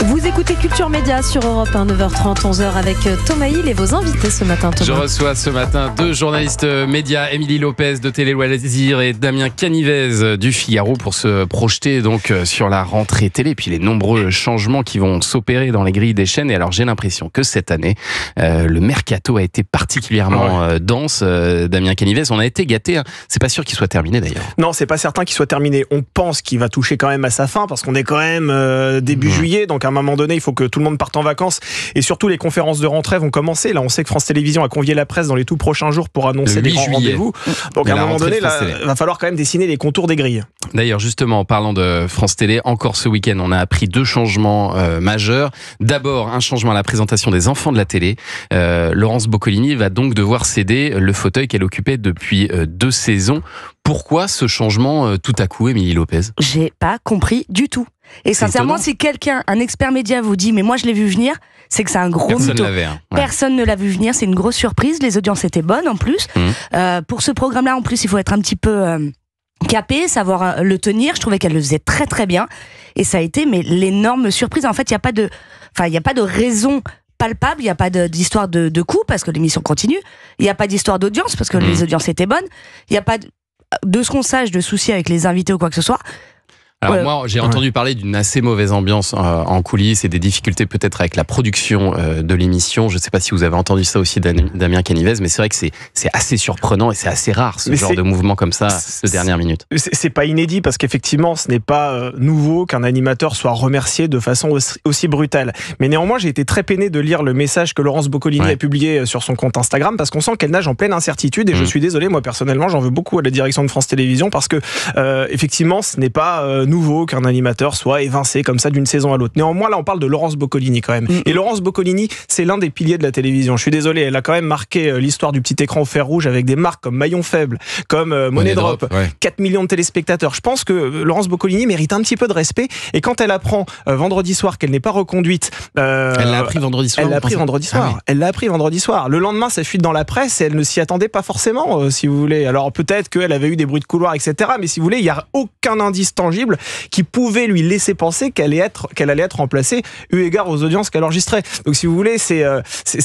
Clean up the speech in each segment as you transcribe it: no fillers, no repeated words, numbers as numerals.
Vous écoutez Culture Média sur Europe 1, 9h30, 11h avec Thomas Hill et vos invités ce matin, Thomas. Je reçois ce matin deux journalistes médias, Émilie Lopez de Télé Loisirs et Damien Canivez du Figaro pour se projeter donc sur la rentrée télé et puis les nombreux changements qui vont s'opérer dans les grilles des chaînes. Et alors j'ai l'impression que cette année, le mercato a été particulièrement dense. Damien Canivez, on a été gâtés. C'est pas sûr qu'il soit terminé d'ailleurs. Non, c'est pas certain qu'il soit terminé. On pense qu'il va toucher quand même à sa fin parce qu'on est quand même début juillet, donc à un moment donné, il faut que tout le monde parte en vacances et surtout les conférences de rentrée vont commencer. Là, on sait que France Télévisions a convié la presse dans les tout prochains jours pour annoncer les grands rendez-vous. Donc à un moment donné, là, il va falloir quand même dessiner les contours des grilles. D'ailleurs, justement, en parlant de France Télé, encore ce week-end, on a appris deux changements majeurs. D'abord, un changement à la présentation des enfants de la télé. Laurence Boccolini va donc devoir céder le fauteuil qu'elle occupait depuis 2 saisons. Pourquoi ce changement tout à coup, Émilie Lopez ? J'ai pas compris du tout. Et sincèrement, si quelqu'un, un expert média vous dit « mais moi je l'ai vu venir », c'est que c'est un gros mytho. Personne ne l'a vu venir, c'est une grosse surprise. Les audiences étaient bonnes en plus. Pour ce programme-là, en plus, il faut être un petit peu capé, savoir le tenir. Je trouvais qu'elle le faisait très très bien. Et ça a été l'énorme surprise. En fait, il n'y a pas de raison palpable, il n'y a pas d'histoire de coût parce que l'émission continue. Il n'y a pas d'histoire d'audience parce que les audiences étaient bonnes. Il n'y a pas de ce qu'on sache de soucis avec les invités ou quoi que ce soit. Alors moi, j'ai entendu parler d'une assez mauvaise ambiance en coulisses et des difficultés peut-être avec la production de l'émission. Je ne sais pas si vous avez entendu ça aussi Damien Canivez, mais c'est vrai que c'est assez surprenant et c'est assez rare ce genre de mouvement comme ça de dernière minute. C'est pas inédit parce qu'effectivement, ce n'est pas nouveau qu'un animateur soit remercié de façon aussi brutale. Mais néanmoins, j'ai été très peiné de lire le message que Laurence Boccolini a publié sur son compte Instagram parce qu'on sent qu'elle nage en pleine incertitude et je suis désolé, moi personnellement, j'en veux beaucoup à la direction de France Télévisions parce que effectivement, ce n'est pas nouveau qu'un animateur soit évincé comme ça d'une saison à l'autre. Néanmoins, là, on parle de Laurence Boccolini quand même. Et Laurence Boccolini, c'est l'un des piliers de la télévision. Je suis désolé, elle a quand même marqué l'histoire du petit écran au fer rouge avec des marques comme Maillon Faible, comme Money Drop, 4 millions de téléspectateurs. Je pense que Laurence Boccolini mérite un petit peu de respect. Et quand elle apprend vendredi soir qu'elle n'est pas reconduite... elle l'a appris vendredi soir. Elle l'a appris vendredi soir. Elle l'a appris vendredi soir. Le lendemain, ça fuite dans la presse et elle ne s'y attendait pas forcément, si vous voulez. Alors peut-être qu'elle avait eu des bruits de couloir, etc. Mais si vous voulez, il n'y a aucun indice tangible qui pouvait lui laisser penser qu'elle allait être remplacée eu égard aux audiences qu'elle enregistrait. Donc si vous voulez, c'est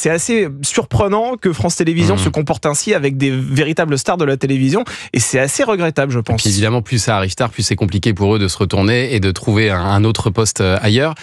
assez surprenant que France Télévisions se comporte ainsi avec des véritables stars de la télévision et c'est assez regrettable, je pense. Et puis évidemment, plus ça arrive tard, plus c'est compliqué pour eux de se retourner et de trouver un autre poste ailleurs.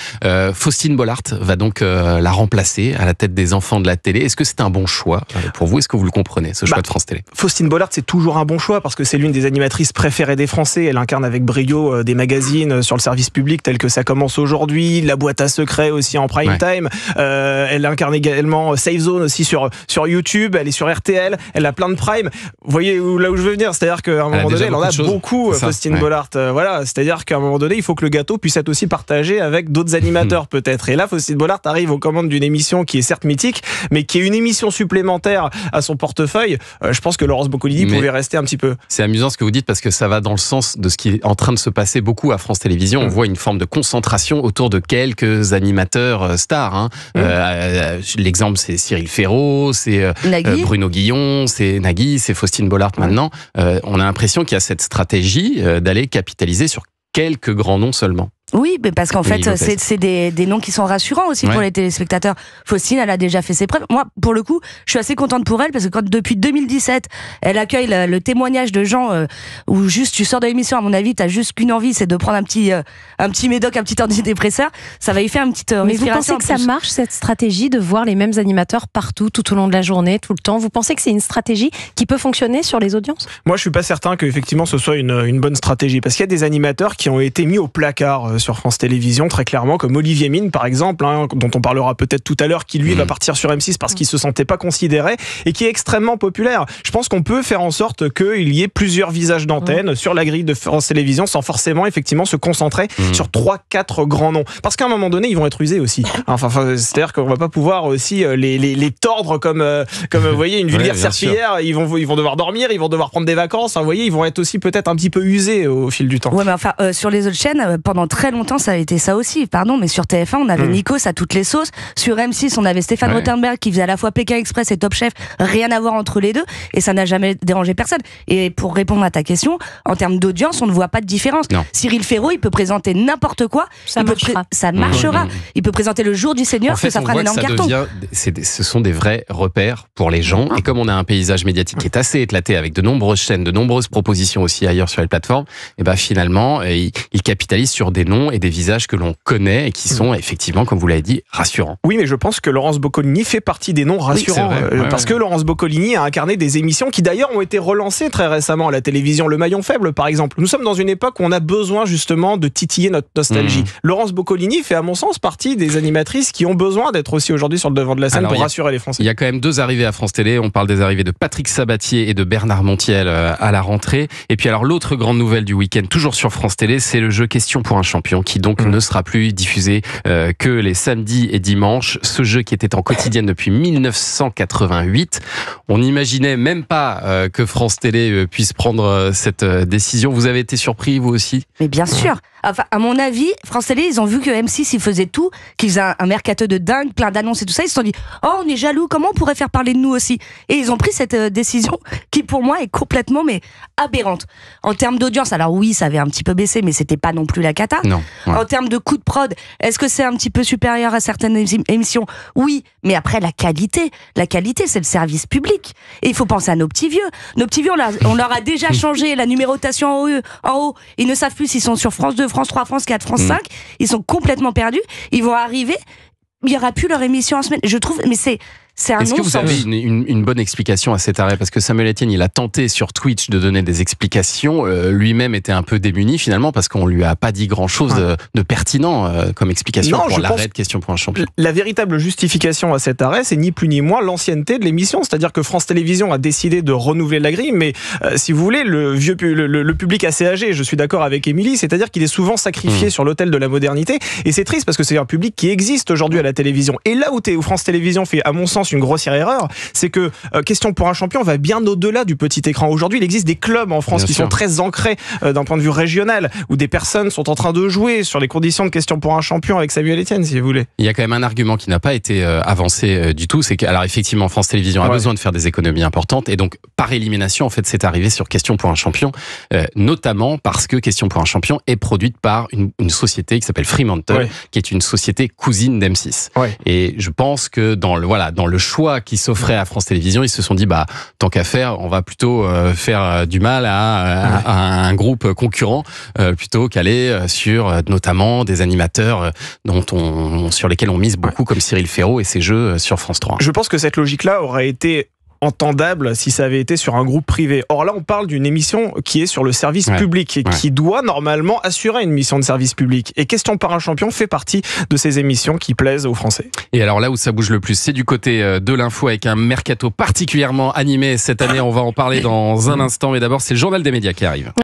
Faustine Bollaert va donc la remplacer à la tête des enfants de la télé. Est-ce que c'est un bon choix pour vous ? Est-ce que vous le comprenez, ce choix de France Télé ? Faustine Bollaert, c'est toujours un bon choix parce que c'est l'une des animatrices préférées des Français. Elle incarne avec brio des magazines sur le service public tel que ça commence aujourd'hui, la boîte à secrets aussi en prime time. Elle incarne également Safe Zone aussi sur YouTube. Elle est sur RTL. Elle a plein de prime. Vous voyez là où je veux venir, c'est-à-dire qu'à un moment donné, elle en a beaucoup, Faustine Bollaert. Voilà, c'est-à-dire qu'à un moment donné, il faut que le gâteau puisse être aussi partagé avec d'autres animateurs peut-être. Et là, Faustine Bollaert arrive aux commandes d'une émission qui est certes mythique, mais qui est une émission supplémentaire à son portefeuille. Je pense que Laurence Boccolini pouvait rester un petit peu. C'est amusant ce que vous dites parce que ça va dans le sens de ce qui est en train de se passer beaucoup à France Télévisions. On voit une forme de concentration autour de quelques animateurs stars. L'exemple, c'est Cyril Ferraud, c'est Bruno Guillon, c'est Nagui, c'est Faustine Bollaert maintenant. On a l'impression qu'il y a cette stratégie d'aller capitaliser sur quelques grands noms seulement. Oui, mais parce qu'en fait, c'est des noms qui sont rassurants aussi pour les téléspectateurs. Faustine, elle a déjà fait ses preuves. Moi, pour le coup, je suis assez contente pour elle parce que depuis 2017, elle accueille le témoignage de gens où juste tu sors de l'émission, à mon avis, t'as juste qu'une envie, c'est de prendre un petit médoc, un petit antidépresseur. Ça va y faire une petite Mais vous pensez que ça marche, cette stratégie de voir les mêmes animateurs partout, tout au long de la journée, tout le temps ? Vous pensez que c'est une stratégie qui peut fonctionner sur les audiences ? Moi, je suis pas certain qu'effectivement ce soit une bonne stratégie parce qu'il y a des animateurs qui ont été mis au placard sur France Télévisions, très clairement, comme Olivier Mine, par exemple, dont on parlera peut-être tout à l'heure, qui lui va partir sur M6 parce qu'il se sentait pas considéré et qui est extrêmement populaire. Je pense qu'on peut faire en sorte qu'il y ait plusieurs visages d'antenne sur la grille de France Télévisions sans forcément effectivement se concentrer sur 3-4 grands noms. Parce qu'à un moment donné, ils vont être usés aussi. C'est-à-dire qu'on va pas pouvoir aussi les tordre comme vous voyez, une vulgaire serpillière. Ils vont devoir dormir, ils vont devoir prendre des vacances. Vous voyez, ils vont être aussi peut-être un petit peu usés au fil du temps. Ouais, mais sur les autres chaînes, pendant très très longtemps, ça a été ça aussi. Pardon, mais sur TF1, on avait Nikos à toutes les sauces. Sur M6, on avait Stéphane Rothenberg qui faisait à la fois Pékin Express et Top Chef. Rien à voir entre les deux. Et ça n'a jamais dérangé personne. Et pour répondre à ta question, en termes d'audience, on ne voit pas de différence. Non. Cyril Ferraud, il peut présenter n'importe quoi. Ça marchera. Il peut présenter le jour du Seigneur, en fait, ça fera un énorme carton. Ce sont des vrais repères pour les gens. Et comme on a un paysage médiatique qui est assez éclaté avec de nombreuses chaînes, de nombreuses propositions aussi ailleurs sur les plateformes, et ben finalement, ils capitalisent sur des noms et des visages que l'on connaît et qui sont effectivement, comme vous l'avez dit, rassurants. Oui, mais je pense que Laurence Boccolini fait partie des noms rassurants. Parce que Laurence Boccolini a incarné des émissions qui d'ailleurs ont été relancées très récemment à la télévision. Le Maillon Faible, par exemple. Nous sommes dans une époque où on a besoin justement de titiller notre nostalgie. Laurence Boccolini fait à mon sens partie des animatrices qui ont besoin d'être aussi aujourd'hui sur le devant de la scène pour rassurer les Français. Il y a quand même 2 arrivées à France Télé. On parle des arrivées de Patrick Sabatier et de Bernard Montiel à la rentrée. Et puis alors l'autre grande nouvelle du week-end, toujours sur France Télé, c'est le jeu Question pour un champion qui donc ne sera plus diffusé que les samedis et dimanches. Ce jeu qui était en quotidienne depuis 1988. On n'imaginait même pas que France Télé puisse prendre cette décision. Vous avez été surpris, vous aussi ? Mais bien sûr. Enfin, à mon avis, France Télé, ils ont vu que M6, ils faisaient tout, qu'ils faisaient un mercato de dingue, plein d'annonces et tout ça. Ils se sont dit, oh, on est jaloux, comment on pourrait faire parler de nous aussi ? Et ils ont pris cette décision qui, pour moi, est complètement aberrante. En termes d'audience, alors oui, ça avait un petit peu baissé, mais c'était pas non plus la cata. Non. Ouais. En termes de coût de prod, est-ce que c'est un petit peu supérieur à certaines émissions ? Oui, mais après, la qualité, c'est le service public. Et il faut penser à nos petits vieux. Nos petits vieux, on leur a déjà changé la numérotation en haut. Ils ne savent plus s'ils sont sur France 2, France 3, France 4, France 5, ils sont complètement perdus, ils vont arriver, il n'y aura plus leur émission en semaine. Je trouve, mais c'est un non-sens. Est-ce que vous avez une bonne explication à cet arrêt ? Parce que Samuel Etienne, il a tenté sur Twitch de donner des explications. Lui-même était un peu démuni finalement parce qu'on lui a pas dit grand-chose de pertinent comme explication pour l'arrêt de Question pour un champion. La véritable justification à cet arrêt, c'est ni plus ni moins l'ancienneté de l'émission. C'est-à-dire que France Télévisions a décidé de renouveler la grille, mais si vous voulez, le public assez âgé, je suis d'accord avec Émilie, c'est-à-dire qu'il est souvent sacrifié sur l'autel de la modernité. Et c'est triste parce que c'est un public qui existe aujourd'hui à la télévision. Et là où France Télévisions fait, à mon sens, une grossière erreur, c'est que Question pour un champion va bien au-delà du petit écran. Aujourd'hui, il existe des clubs en France qui sont très ancrés d'un point de vue régional, où des personnes sont en train de jouer sur les conditions de Question pour un champion avec Samuel Etienne, si vous voulez. Il y a quand même un argument qui n'a pas été avancé du tout, c'est que, alors effectivement, France Télévisions a besoin de faire des économies importantes, et donc par élimination, en fait, c'est arrivé sur Question pour un champion, notamment parce que Question pour un champion est produite par une société qui s'appelle Fremantle, qui est une société cousine d'M6. Et je pense que dans le choix qui s'offrait à France Télévisions, ils se sont dit, tant qu'à faire, on va plutôt faire du mal à un groupe concurrent plutôt qu'aller sur notamment des animateurs sur lesquels on mise beaucoup comme Cyril Ferraud et ses jeux sur France 3. Je pense que cette logique-là aurait été entendable si ça avait été sur un groupe privé. Or là, on parle d'une émission qui est sur le service public et qui doit normalement assurer une mission de service public. Et Question par un champion fait partie de ces émissions qui plaisent aux Français. Et alors là où ça bouge le plus, c'est du côté de l'info avec un mercato particulièrement animé cette année. On va en parler dans un instant, mais d'abord, c'est le journal des médias qui arrive.